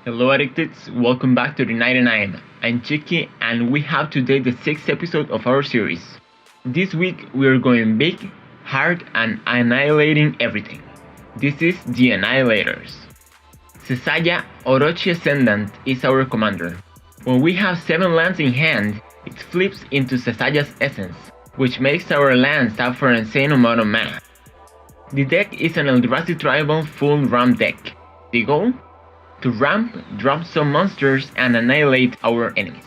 Hello Addicts, welcome back to the 99. I'm Chiki and we have today the 6th episode of our series. This week we are going big, hard and annihilating everything. This is the Annihilators. Sasaya, Orochi Ascendant is our commander. When we have 7 lands in hand, it flips into Sasaya's essence, which makes our lands tap for an insane amount of mana. The deck is an Eldrazi Tribal full ramp deck. The goal? To ramp, drop some monsters and annihilate our enemies.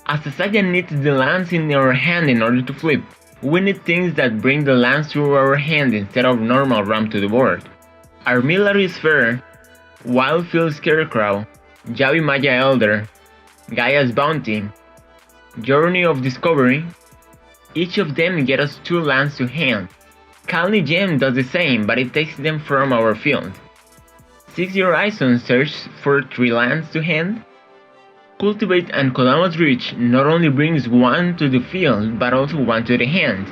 As Sasaya needs the lands in our hand in order to flip, we need things that bring the lands to our hand instead of normal ramp to the board. Armillary Sphere, Wild-Field Scarecrow, Yavimaya Elder, Gaia's Bounty, Journey of Discovery. Each of them get us 2 lands to hand. Khalni Gem does the same, but it takes them from our field. 6 Horizon search for 3 lands to hand. Cultivate and Kodama's Reach not only brings 1 to the field, but also 1 to the hand.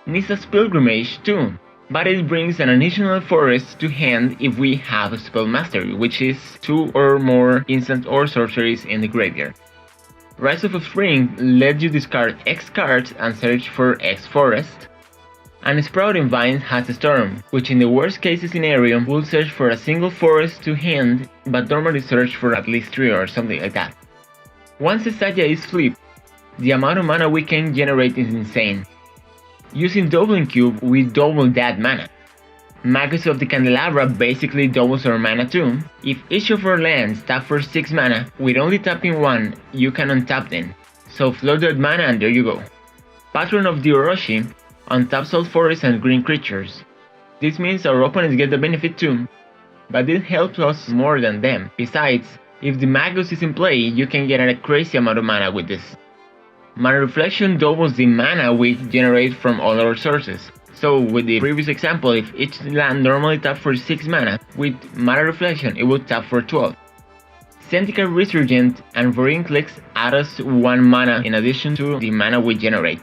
Nisa's Pilgrimage too, but it brings an additional forest to hand if we have Spell Mastery, which is 2 or more instant or sorceries in the graveyard. Rise of Spring lets you discard X cards and search for X forest. And Sprouting Vines has a Storm, which in the worst case scenario will search for a single forest to hand, but normally search for at least 3 or something like that. Once Sasaya is flipped, the amount of mana we can generate is insane. Using Doubling Cube, we double that mana. Magus of the Candelabra basically doubles our mana too. If each of our lands tap for 6 mana, with only tapping 1, you can untap them. So float that mana and there you go. Patron of the Orochi untaps all forests and green creatures. This means our opponents get the benefit too, but it helps us more than them. Besides, if the Magus is in play, you can get a crazy amount of mana with this. Mana Reflection doubles the mana we generate from all our sources. So with the previous example, if each land normally taps for 6 mana, with Mana Reflection it would tap for 12. Zendikar Resurgent and Vorinclex add us 1 mana in addition to the mana we generate.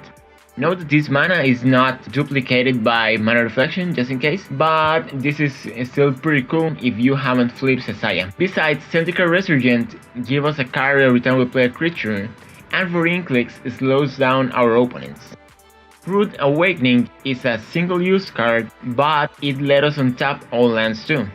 Note that this mana is not duplicated by Mana Reflection, just in case, but this is still pretty cool if you haven't flipped Sasaya. Besides, Zendikar Resurgent gives us a card every time we play a creature, and Vorinclex slows down our opponents. Root Awakening is a single-use card, but it lets us untap all lands too.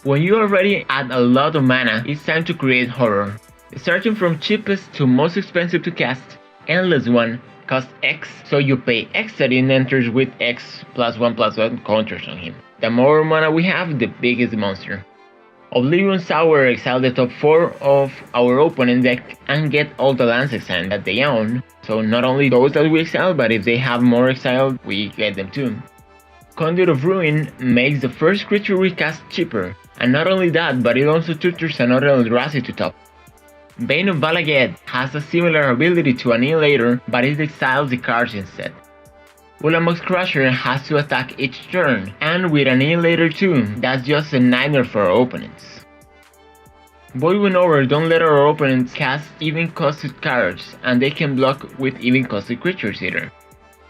When you already add a lot of mana, it's time to create horror. Starting from cheapest to most expensive to cast, Endless One costs X, so you pay X that it enters with X +1/+1 counters on him. The more mana we have, the bigger the monster. Oblivion Sower exile the top 4 of our opponent deck and get all the lands exiled that they own, so not only those that we exile, but if they have more exiled, we get them too. Conduit of Ruin makes the first creature we cast cheaper, and not only that, but it also tutors another Eldrazi to top. Bane of Bala Ged has a similar ability to Annihilator, but it exiles the cards instead. Ulamog's Crusher has to attack each turn, and with Annihilator too, that's just a nightmare for our opponents. Void Winnower don't let our opponents cast even costed cards, and they can block with even costed creatures either.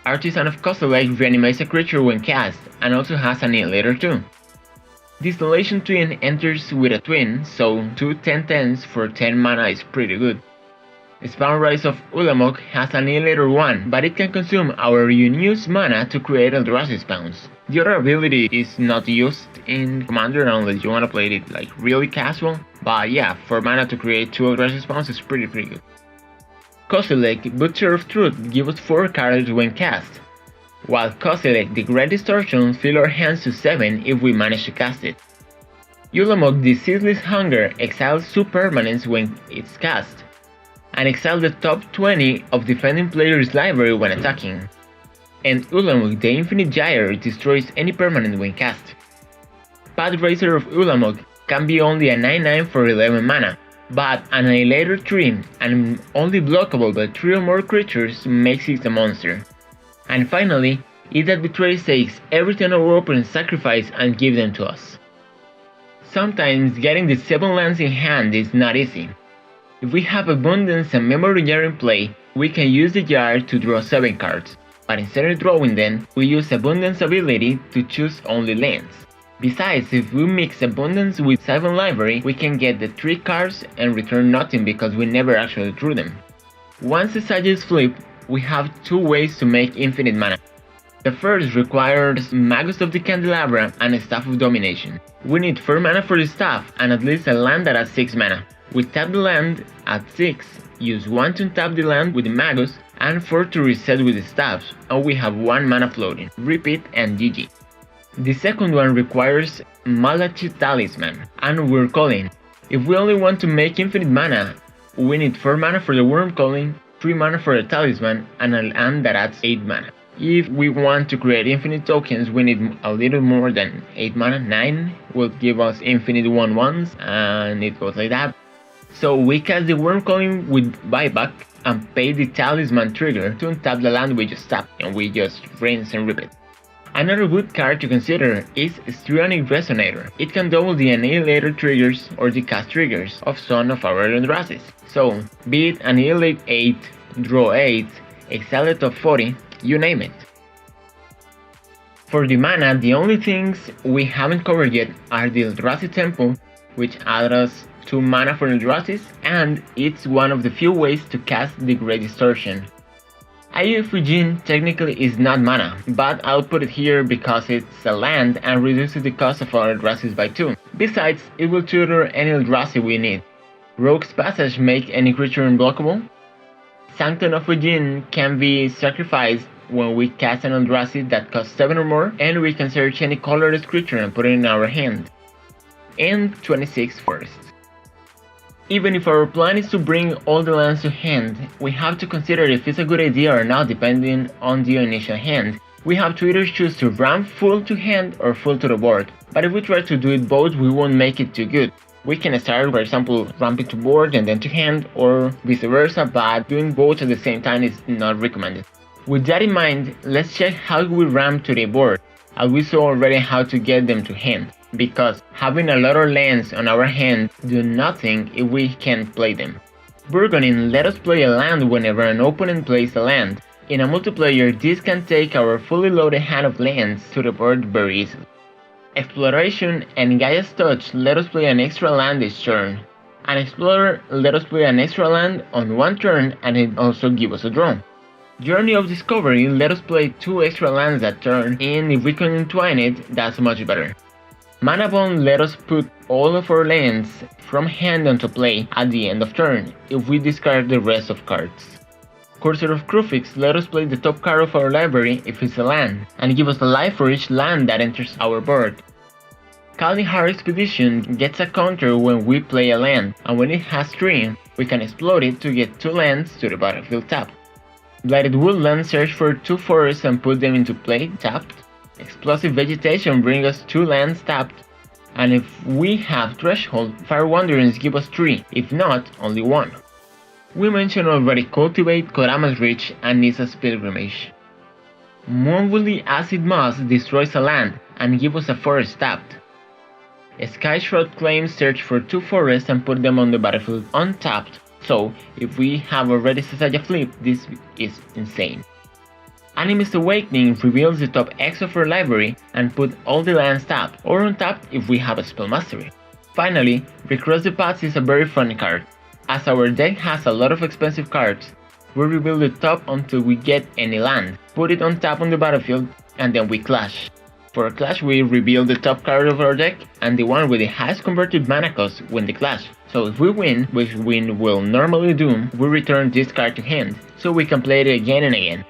Artisan of Kozilek reanimates a creature when cast, and also has Annihilator too. Desolation Twin enters with a twin, so 2 10/10s for 10 mana is pretty good. Spawnsire of Ulamog has Annihilator 1, but it can consume our unused mana to create Eldrazi spawns. The other ability is not used in Commander unless you wanna play it like really casual, but yeah, for mana to create 2 Eldrazi spawns is pretty good. Kozilek, Butcher of Truth, gives us 4 cards when cast, while Kozilek, the Great Distortion, fill our hands to 7 if we manage to cast it. Ulamog, the Ceaseless Hunger, exiles 2 permanents when it's cast, and exile the top 20 of defending player's library when attacking. And Ulamog, the Infinite Gyre, destroys any permanent when cast. Pathrazer of Ulamog can be only a 9/9 for 11 mana, but Annihilator 3 and only blockable by 3 or more creatures makes it a monster. And finally, It That Betrays takes every turn our opponents sacrifice and give them to us. Sometimes getting the 7 lands in hand is not easy. If we have Abundance and Memory Jar in play, we can use the jar to draw 7 cards, but instead of drawing them, we use Abundance ability to choose only lands. Besides, if we mix Abundance with Siphon Library, we can get the 3 cards and return nothing because we never actually drew them. Once the Sasaya is flipped, we have 2 ways to make infinite mana. The first requires Magus of the Candelabra and a Staff of Domination. We need 4 mana for the staff and at least a land that has 6 mana. We tap the land at 6, use 1 to tap the land with the Magus and 4 to reset with the staffs, and we have 1 mana floating. Repeat and GG. The second one requires Malachite Talisman, and we're calling. If we only want to make infinite mana, we need 4 mana for the Worm Calling, 3 mana for the Talisman, and a land that adds 8 mana. If we want to create infinite tokens, we need a little more than 8 mana. 9 will give us infinite 1/1s, and it goes like that. So we cast the Worm Calling with buyback and pay the Talisman trigger to untap the land we just tapped, and we just rinse and repeat. Another good card to consider is Strionic Resonator. It can double the Annihilator triggers or the cast triggers of some of our Eldrasis. So, be it Annihilate 8, Draw 8, Exile of 40, you name it. For the mana, the only things we haven't covered yet are the Eldrazi Temple, which adds us 2 mana for Eldrasis, and it's one of the few ways to cast the Great Distortion. Ayufujin technically is not mana, but I'll put it here because it's a land and reduces the cost of our Eldrasis by 2. Besides, it will tutor any Eldrazi we need. Rogue's Passage make any creature unblockable. Sanctum of Ujin can be sacrificed when we cast an Eldrazi that costs 7 or more, and we can search any colorless creature and put it in our hand. And 26 forests. Even if our plan is to bring all the lands to hand, we have to consider if it's a good idea or not depending on the initial hand. We have to either choose to ramp full to hand or full to the board, but if we try to do it both, we won't make it too good. We can start, for example, ramping to board and then to hand, or vice versa, but doing both at the same time is not recommended. With that in mind, let's check how we ramp to the board, as we saw already how to get them to hand, because having a lot of lands on our hand do nothing if we can't play them. Burgonin let us play a land whenever an opponent plays a land. In a multiplayer, this can take our fully loaded hand of lands to the board very easily. Exploration and Gaia's Touch let us play an extra land each turn. An Explorer let us play an extra land on 1 turn, and it also gives us a draw. Journey of Discovery let us play 2 extra lands that turn, and if we can entwine it, that's much better. Mana Bond let us put all of our lands from hand onto play at the end of turn, if we discard the rest of cards. Courser of Kruphix let us play the top card of our library if it's a land, and give us a life for each land that enters our board. Khalni Expedition gets a counter when we play a land, and when it has 3, we can explode it to get 2 lands to the battlefield tapped. Blighted Woodland search for 2 forests and put them into play tapped. Explosive Vegetation bring us 2 lands tapped, and if we have Threshold, Fire Wanderings give us 3, if not, only 1. We mentioned already Cultivate, Kodama's Reach, and Nisa's Pilgrimage. Moonwoodly Acid Moss destroys a land and gives us a forest tapped. Sky Shroud Claims search for 2 forests and put them on the battlefield untapped, so if we have already Sasaya flipped, this is insane. Animist Awakening reveals the top X of our library and put all the lands tapped, or untapped if we have a Spell Mastery. Finally, Recross the Paths is a very fun card. As our deck has a lot of expensive cards, we rebuild the top until we get any land, put it on tap on the battlefield, and then we clash. For a clash, we reveal the top card of our deck, and the one with the highest converted mana cost win the clash. So if we win, which we will normally do, we return this card to hand, so we can play it again and again.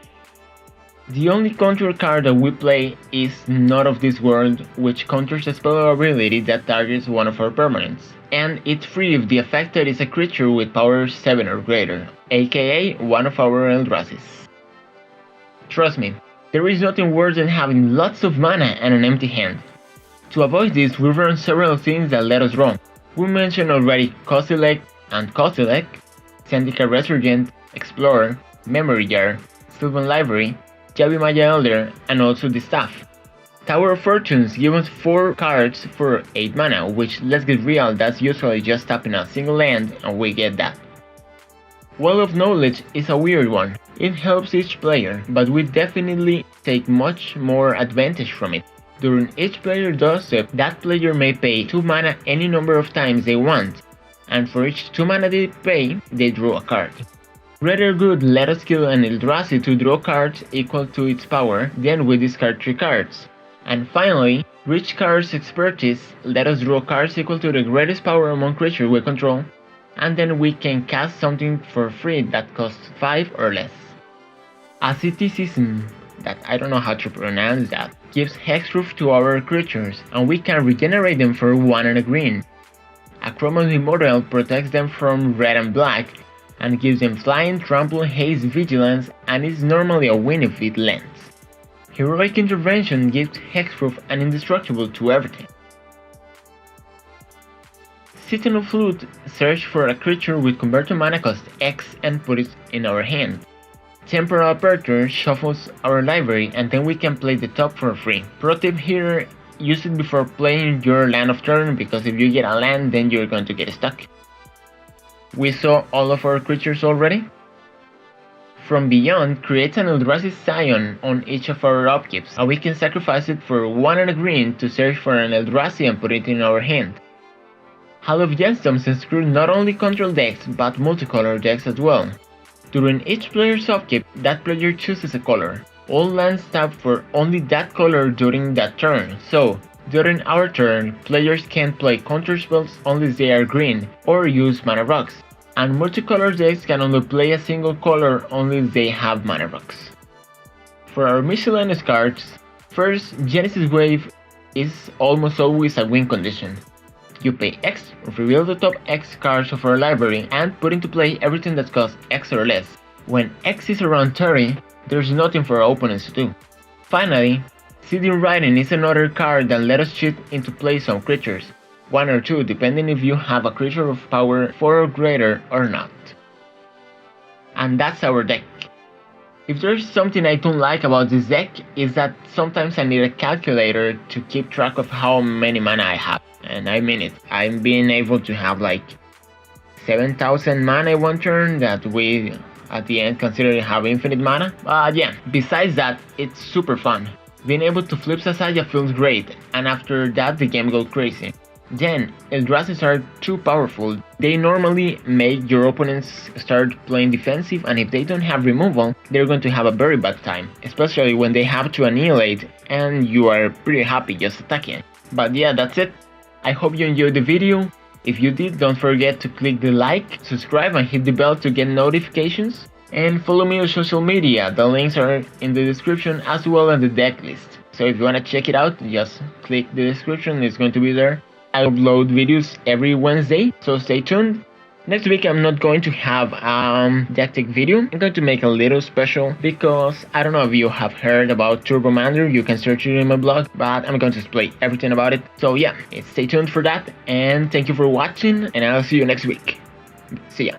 The only counter card that we play is Not of This World, which counters a spell ability that targets one of our permanents, and it's free if the affected is a creature with power 7 or greater, aka one of our Eldrasis. Trust me, there is nothing worse than having lots of mana and an empty hand. To avoid this, we run several things that let us draw. We mentioned already Kozilek and Kozilek, Zendikar Resurgent, Explorer, Memory Jar, Sylvan Library, Yavimaya Elder, and also the Staff. Tower of Fortunes give us 4 cards for 8 mana, which, let's get real, that's usually just tapping a single land and we get that. Well of Knowledge is a weird one. It helps each player, but we definitely take much more advantage from it. During each player does it, that player may pay 2 mana any number of times they want, and for each 2 mana they pay, they draw a card. Greater good let us kill an Eldrazi to draw cards equal to its power, then we discard 3 cards. And finally, Rich Card's Expertise let us draw cards equal to the greatest power among creatures we control, and then we can cast something for free that costs 5 or less. Asceticism, that I don't know how to pronounce that, gives Hexproof to our creatures, and we can regenerate them for 1 and a green. Akroma's Immortal protects them from red and black, and gives them Flying, Trample, Haste, Vigilance, and is normally a win if it lands. Heroic Intervention gives Hexproof and Indestructible to everything. Citanul Flute search for a creature with converted mana cost X and put it in our hand. Temporal Aperture shuffles our library and then we can play the top for free. Pro tip here, use it before playing your land of turn, because if you get a land then you're going to get stuck. We saw all of our creatures already? From Beyond creates an Eldrazi Scion on each of our upkeeps, and we can sacrifice it for 1 and a green to search for an Eldrazi and put it in our hand. Hall of Gemstones screw not only control decks but multicolor decks as well. During each player's upkeep, that player chooses a color. All lands tap for only that color during that turn, so during our turn, players can play counter spells only if they are green, or use mana rocks. And multicolor decks can only play a single color only if they have mana rocks. For our miscellaneous cards, first, Genesis Wave is almost always a win condition. You pay X, reveal the top X cards of our library, and put into play everything that costs X or less. When X is around 30, there's nothing for our opponents to do. Finally, Seeding Writing is another card that let us cheat into play some creatures. 1 or 2 depending if you have a creature of power 4 or greater or not. And that's our deck. If there's something I don't like about this deck, is that sometimes I need a calculator to keep track of how many mana I have. And I mean it, I'm being able to have like 7,000 mana one turn that we at the end consider to have infinite mana. But yeah, besides that, it's super fun. Being able to flip Sasaya feels great, and after that the game goes crazy. Then, Eldrazi's are too powerful. They normally make your opponents start playing defensive, and if they don't have removal, they're going to have a very bad time, especially when they have to annihilate and you are pretty happy just attacking. But yeah, that's it. I hope you enjoyed the video. If you did, don't forget to click the like, subscribe and hit the bell to get notifications. And follow me on social media, the links are in the description as well as the deck list. So if you want to check it out, just click the description, it's going to be there. I upload videos every Wednesday, so stay tuned. Next week I'm not going to have deck tech video. I'm going to make a little special because I don't know if you have heard about Turbomander, you can search it in my blog, but I'm going to explain everything about it. So yeah, stay tuned for that, and thank you for watching, and I'll see you next week. See ya.